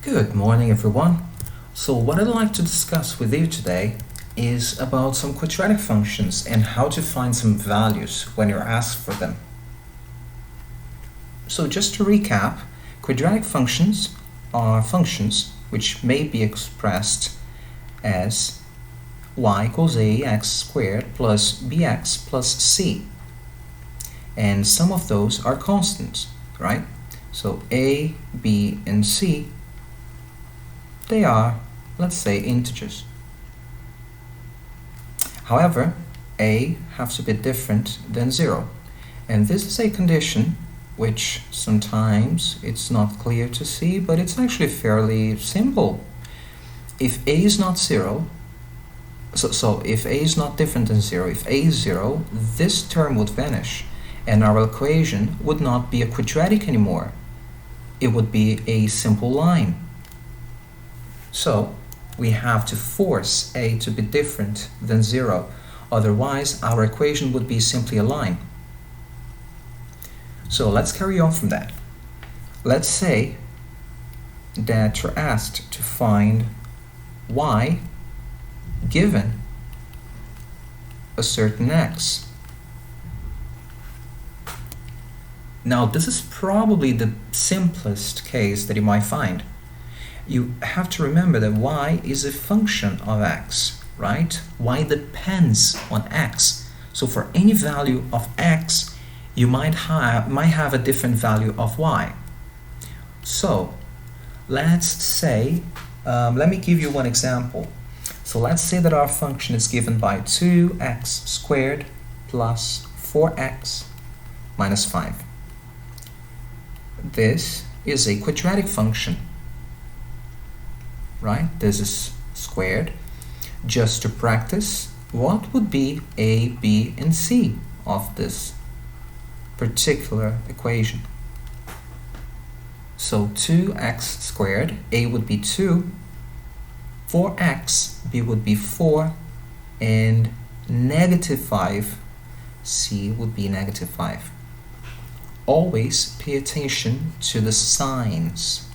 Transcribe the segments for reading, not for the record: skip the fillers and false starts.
Good morning, everyone. So what I'd like to discuss with you today is about some quadratic functions and how to find some values when you're asked for them. So just to recap, quadratic functions are functions which may be expressed as y equals ax squared plus bx plus c. And some of those are constants, right? So a, b, and c, they are, let's say, integers. However, a has to be different than 0. And this is a condition which sometimes it's not clear to see, but it's actually fairly simple. If a is not 0, so if a is not different than 0, if a is 0, this term would vanish, and our equation would not be a quadratic anymore. It would be a simple line. So we have to force a to be different than 0, otherwise our equation would be simply a line. So let's carry on from that. Let's say that you're asked to find y given a certain x. Now this is probably the simplest case that you might find. You have to remember that y is a function of x, right? Y depends on x. So for any value of x, you might have a different value of y. So let's say, let me give you one example. So let's say that our function is given by 2x squared plus 4x minus 5. This is a quadratic function, right? This is squared. Just to practice, what would be a, b, and c of this particular equation? So 2x squared, a would be 2, 4x, b would be 4, and negative 5, c would be negative 5. Always pay attention to the signs,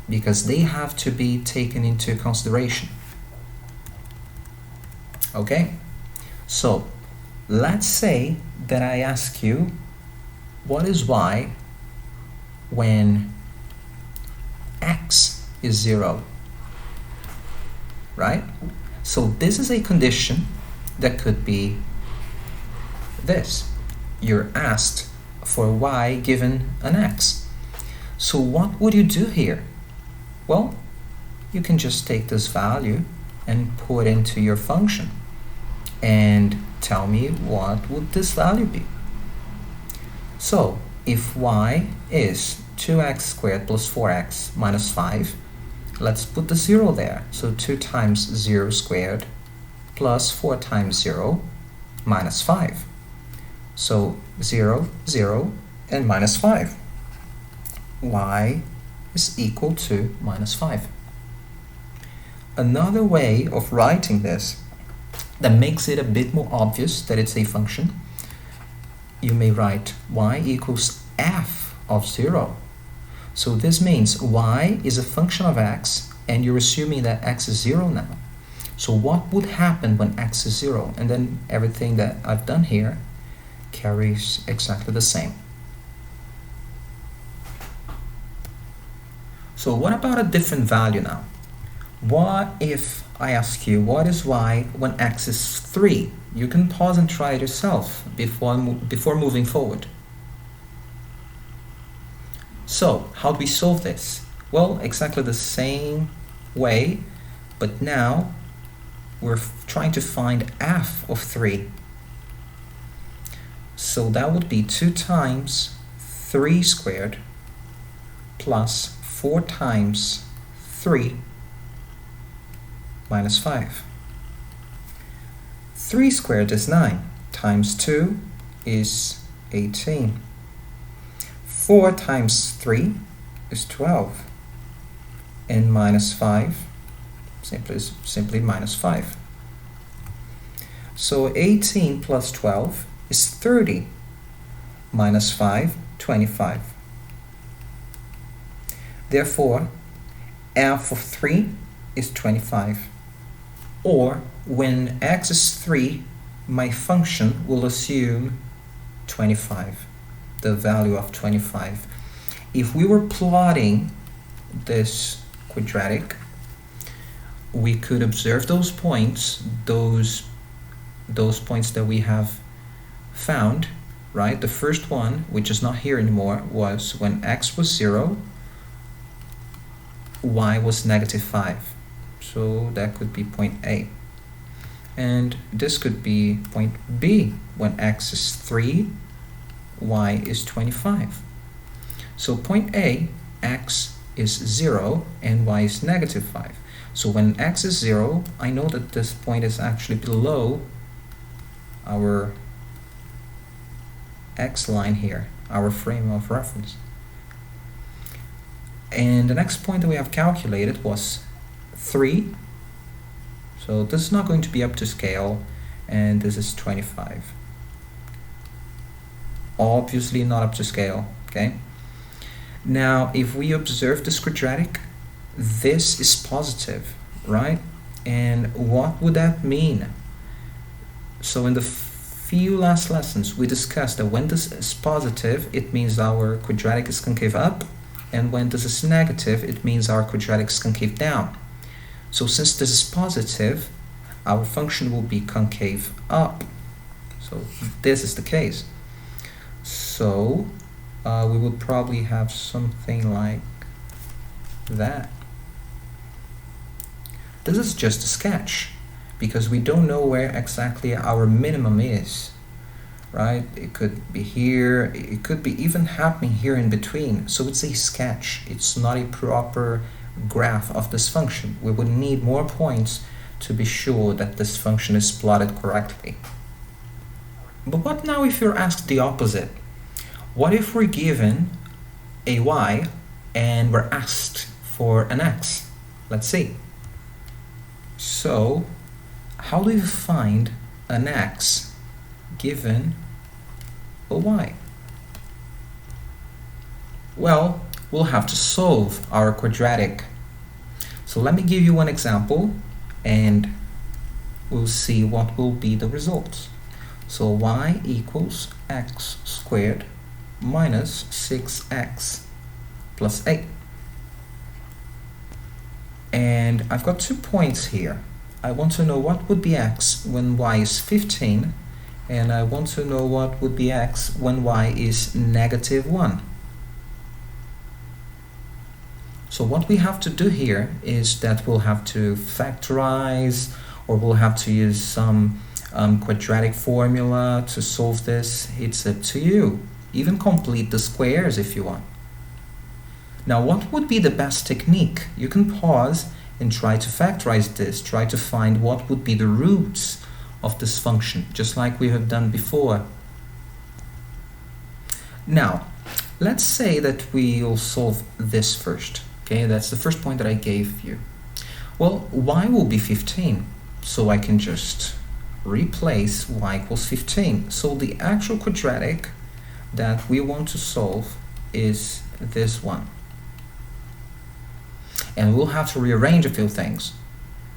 because they have to be taken into consideration. Okay, so let's say that I ask you, what is y when x is 0, right? So this is a condition that could be this. You're asked for y given an x. So what would you do here? Well, you can just take this value and put into your function and tell me what would this value be. So if y is 2x squared plus 4x minus 5, let's put the 0 there. So 2 times 0 squared plus 4 times 0 minus 5. So 0, 0, and minus 5. Y is equal to minus 5. Another way of writing this that makes it a bit more obvious that it's a function, you may write y equals f of 0. So this means y is a function of x, and you're assuming that x is 0 now. So what would happen when x is 0? And then everything that I've done here carries exactly the same. So what about a different value now? What if I ask you, what is y when x is 3? You can pause and try it yourself before moving forward. So how do we solve this? Well, exactly the same way, but now we're trying to find f of 3. So that would be 2 times 3 squared plus 4 times 3 minus 5. 3 squared is 9, times 2 is 18. 4 times 3 is 12, and minus 5 simply minus 5. So 18 plus 12 is 30, minus 5, 25. Therefore, f of 3 is 25. Or when x is 3, my function will assume 25, the value of 25. If we were plotting this quadratic, we could observe those points, those points that we have found, right? The first one, which is not here anymore, was when x was 0, y was -5. So that could be point A. And this could be point B, when x is 3, y is 25. So point A, x is 0 and y is -5. So when x is 0, I know that this point is actually below our x line here, our frame of reference. And the next point that we have calculated was 3. So this is not going to be up to scale, and this is 25. Obviously not up to scale, okay? Now, if we observe this quadratic, this is positive, right? And what would that mean? So in the few last lessons, we discussed that when this is positive, it means our quadratic is concave up, and when this is negative, it means our quadratic is concave down. So since this is positive, our function will be concave up. So this is the case. So we would probably have something like that. This is just a sketch, because we don't know where exactly our minimum is, right? It could be here, it could be even happening here in between. So it's a sketch, it's not a proper graph of this function. We would need more points to be sure that this function is plotted correctly. But what now if you're asked the opposite? What if we're given a y and we're asked for an x? Let's see. So, how do you find an x given a y? Well, we'll have to solve our quadratic. So let me give you one example and we'll see what will be the results. So y equals x squared minus 6x plus 8. And I've got 2 points here. I want to know what would be x when y is 15, and I want to know what would be x when y is -1. So what we have to do here is that we'll have to factorize, or we'll have to use some quadratic formula to solve this. It's up to you. Even complete the squares if you want. Now, what would be the best technique? You can pause and try to factorize this, try to find what would be the roots of this function, just like we have done before. Now, let's say that we'll solve this first. Okay, that's the first point that I gave you. Well, y will be 15, so I can just replace y equals 15. So the actual quadratic that we want to solve is this one. And we'll have to rearrange a few things.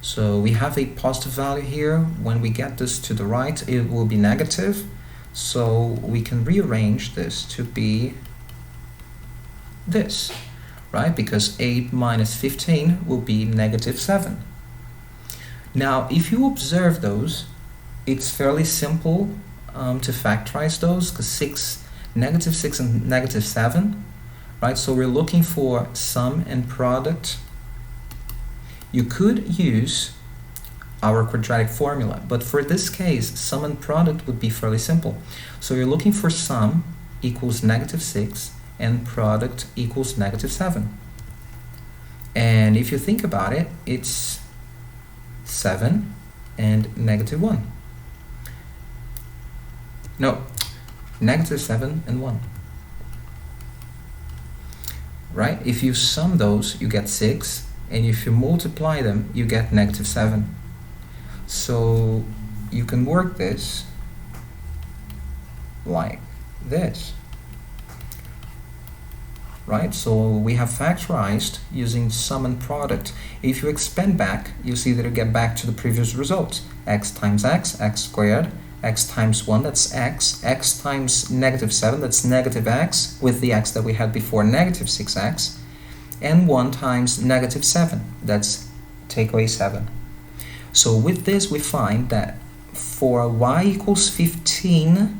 So we have a positive value here. When we get this to the right, it will be negative. So we can rearrange this to be this, right? Because 8 minus 15 will be -7. Now, if you observe those, it's fairly simple to factorize those, because -6 and -7, right? So we're looking for sum and product. You could use our quadratic formula, but for this case, sum and product would be fairly simple. So you're looking for sum equals -6 and product equals -7. And if you think about it, it's 7 and -1. No, -7 and 1. Right? If you sum those, you get 6, and if you multiply them, you get -7. So you can work this like this. right? So we have factorized using sum and product. If you expand back, you see that you get back to the previous result. X times x, x squared, x times 1, that's x, x times negative 7, that's negative x, with the x that we had before, negative 6x, and 1 times negative 7, that's take away 7. So with this, we find that for y equals 15,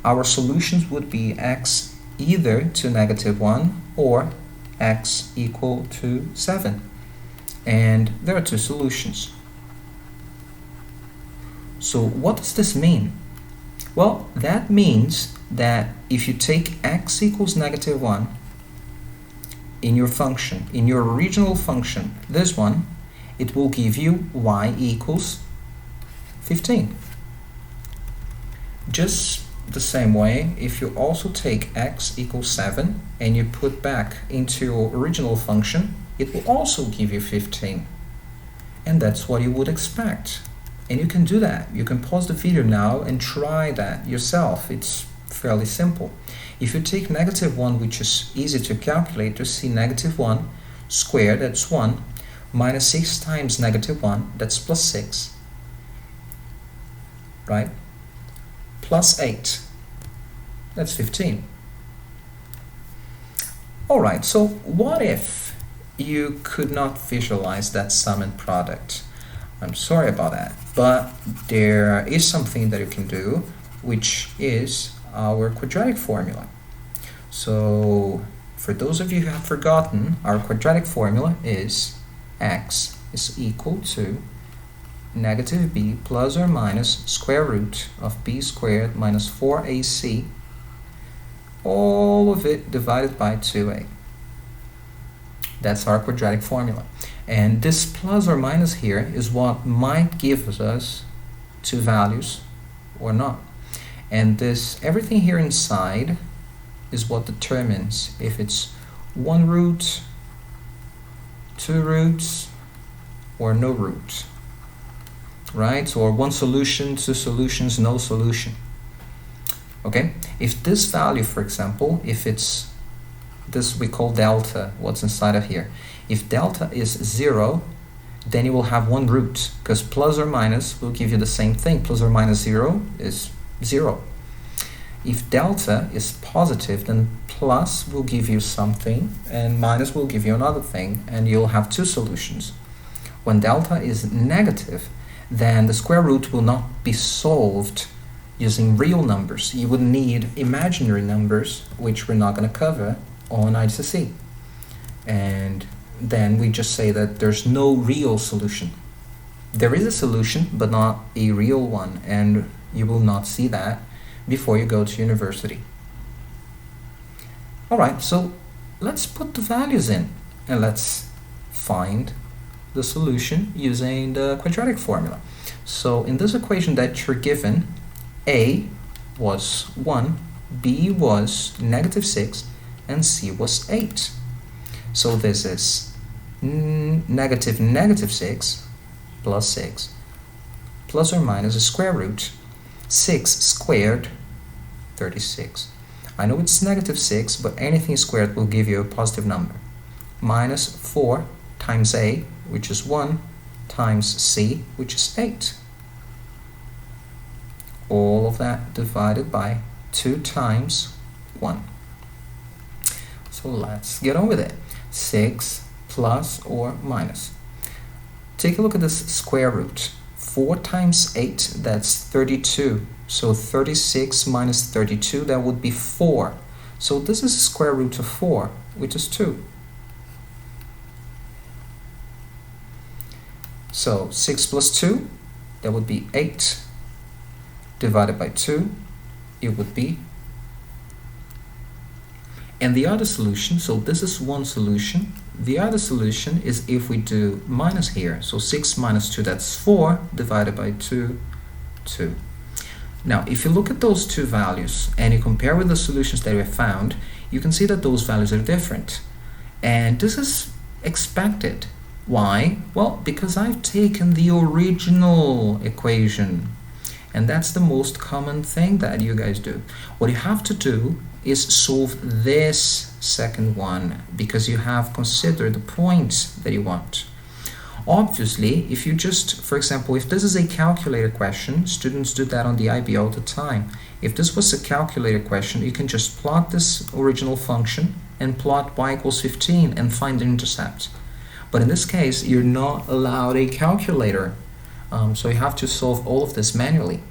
our solutions would be x either to negative 1 or x equal to 7. And there are two solutions. So what does this mean? Well, that means that if you take x equals negative 1 in your function, in your original function, this one, it will give you y equals 15. Just the same way, if you also take x equals 7 and you put back into your original function, it will also give you 15. And that's what you would expect. And you can do that. You can pause the video now and try that yourself. It's fairly simple. If you take negative 1, which is easy to calculate, to see negative 1 squared, that's 1, minus 6 times negative 1, that's plus 6, right? Plus 8, that's 15. Alright, so what if you could not visualize that sum and product? I'm sorry about that, but there is something that you can do, which is our quadratic formula. So for those of you who have forgotten, our quadratic formula is x is equal to negative b plus or minus square root of b squared minus 4ac, all of it divided by 2a. That's our quadratic formula. And this plus or minus here is what might give us two values or not. And this, everything here inside is what determines if it's one root, two roots, or no root. Right? Or one solution, two solutions, no solution. Okay? If this value, for example, if it's this we call delta, what's inside of here. If delta is 0, then you will have one root, because plus or minus will give you the same thing. Plus or minus 0 is 0. If delta is positive, then plus will give you something, and minus will give you another thing, and you'll have two solutions. When delta is negative, then the square root will not be solved using real numbers. You would need imaginary numbers, which we're not going to cover on IGCSE. And then we just say that there's no real solution. There is a solution, but not a real one, and you will not see that before you go to university. Alright, so let's put the values in, and let's find the solution using the quadratic formula. So in this equation that you're given, a was 1, b was negative 6, and c was 8. So this is negative 6 plus 6 plus or minus a square root 6 squared 36. I know it's negative 6, but anything squared will give you a positive number. Minus 4 times a, which is 1, times c, which is 8. All of that divided by 2 times 1. So let's get on with it. 6 plus or minus. Take a look at this square root. 4 times 8, that's 32. So 36 minus 32, that would be 4. So this is the square root of 4, which is 2. So 6 plus 2, that would be 8. Divided by 2, it would be. And the other solution, so this is one solution. The other solution is if we do minus here. So 6 minus 2, that's 4, divided by 2, 2. Now, if you look at those two values and you compare with the solutions that we found, you can see that those values are different. And this is expected. Why? Well, because I've taken the original equation. And that's the most common thing that you guys do. What you have to do is solve this second one, because you have considered the points that you want. Obviously, if you just, for example, if this is a calculator question, students do that on the IB all the time. If this was a calculator question, you can just plot this original function and plot y equals 15 and find the intercept. But in this case, you're not allowed a calculator, so you have to solve all of this manually.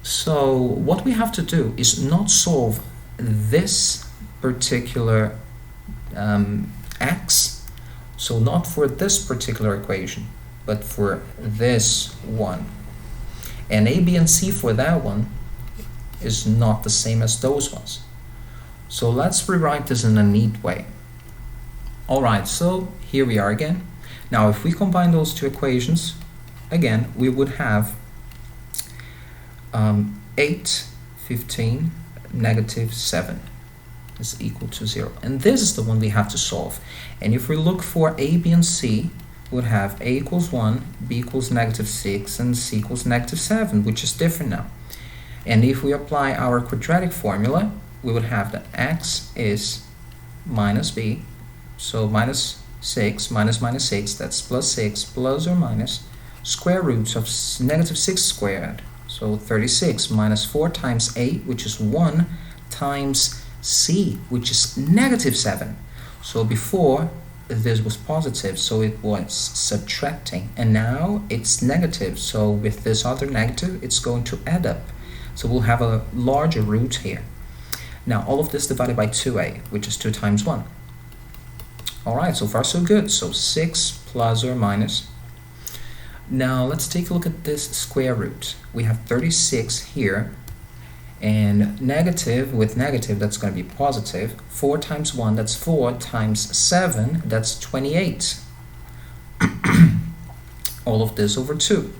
So what we have to do is not solve this particular x, so not for this particular equation, but for this one. And a, b, and c for that one is not the same as those ones. So let's rewrite this in a neat way. Alright, so here we are again. Now if we combine those two equations, again, we would have 8, 15, negative 7 is equal to 0. And this is the one we have to solve. And if we look for a, b, and c, we would have a equals 1, b equals negative 6, and c equals negative 7, which is different now. And if we apply our quadratic formula, we would have that x is minus b, so minus 6 minus minus 6, that's plus 6, plus or minus square root of negative 6 squared, so 36, minus 4 times 8, which is 1, times c, which is negative 7. So before, this was positive, so it was subtracting, and now it's negative, so with this other negative, it's going to add up. So we'll have a larger root here. Now all of this divided by 2a, which is 2 times 1. Alright, so far so good. So 6 plus or minus. Now let's take a look at this square root. We have 36 here, and negative with negative, that's going to be positive. 4 times 1, that's 4, times 7, that's 28. All of this over 2.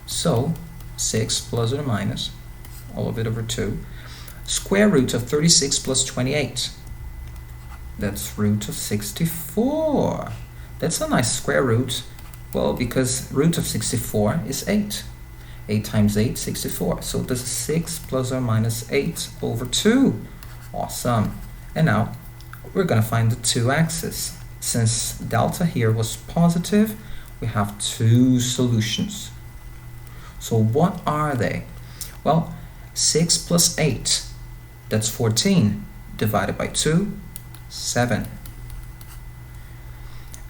So 6 plus or minus, all of it over 2. Square root of 36 plus 28. That's root of 64. That's a nice square root. Well, because root of 64 is 8. 8 times 8, 64. So this is 6 plus or minus 8 over 2. Awesome. And now we're going to find the two x's. Since delta here was positive, we have two solutions. So what are they? Well, 6 plus 8, that's 14, divided by 2, 7.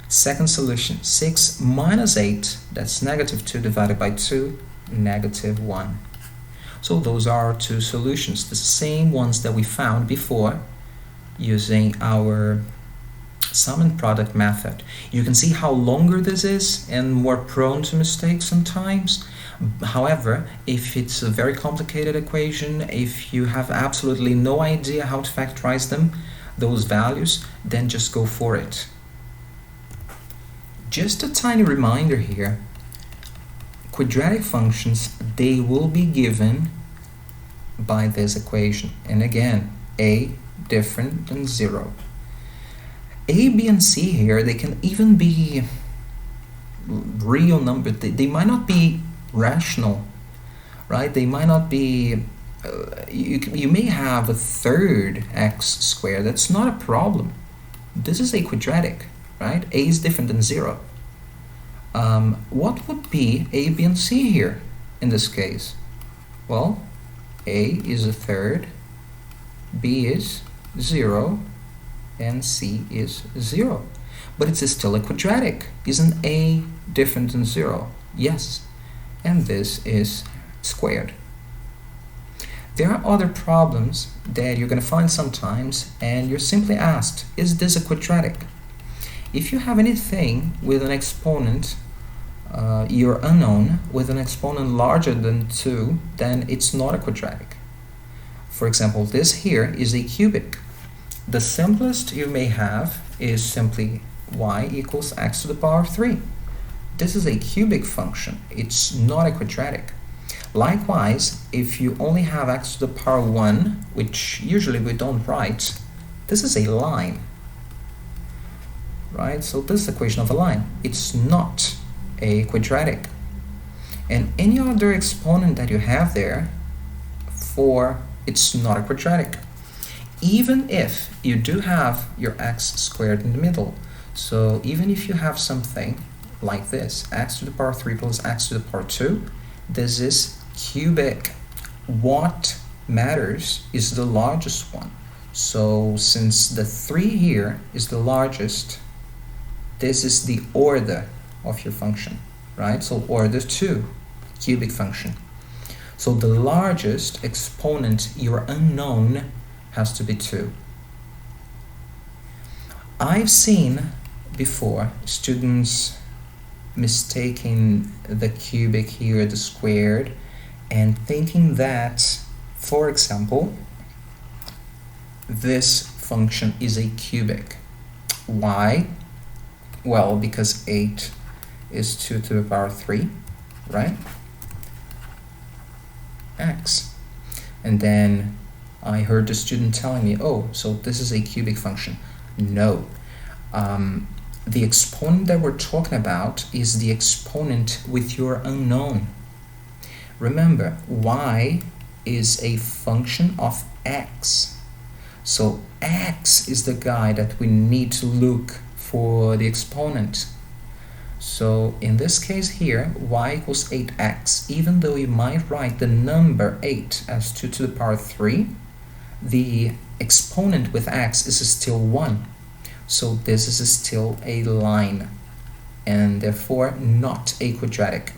Second solution, 6 minus 8, that's negative 2 divided by 2, negative 1. So those are our two solutions, the same ones that we found before using our sum and product method. You can see how longer this is and more prone to mistakes sometimes. However, if it's a very complicated equation, if you have absolutely no idea how to factorize them, those values, then just go for it. Just a tiny reminder here, quadratic functions, they will be given by this equation. And again, a different than 0. A, b, and c here, they can even be real numbers. They might not be rational, right? They might not be, you may have a third x squared. That's not a problem. This is a quadratic, right? A is different than 0. What would be a, b, and c here in this case? Well, a is a third, b is 0, and c is 0. But it's still a quadratic. Isn't a different than 0? Yes. And this is squared. There are other problems that you're going to find sometimes, and you're simply asked, is this a quadratic? If you have anything with an exponent, you're unknown, with an exponent larger than 2, then it's not a quadratic. For example, this here is a cubic. The simplest you may have is simply y equals x to the power 3. This is a cubic function. It's not a quadratic. Likewise, if you only have x to the power 1, which usually we don't write, this is a line, right? So this is the equation of a line. It's not a quadratic. And any other exponent that you have there, it's not a quadratic. even if you do have your x squared in the middle. So even if you have something like this, x to the power 3 plus x to the power 2, this is cubic. What matters is the largest one. So since the 3 here is the largest, this is the order of your function, right? So order 2, cubic function. So the largest exponent, your unknown, has to be 2. I've seen before students mistaking the cubic here, the squared, and thinking that, for example, this function is a cubic. Why? Well, because 8 is 2 to the power 3, right? X. And then I heard the student telling me, oh, so this is a cubic function. No. The exponent that we're talking about is the exponent with your unknown. Remember, y is a function of x. So x is the guy that we need to look for the exponent. So in this case here, y equals 8x. Even though you might write the number 8 as 2 to the power 3, the exponent with x is still 1. So this is still a line, and therefore not a quadratic.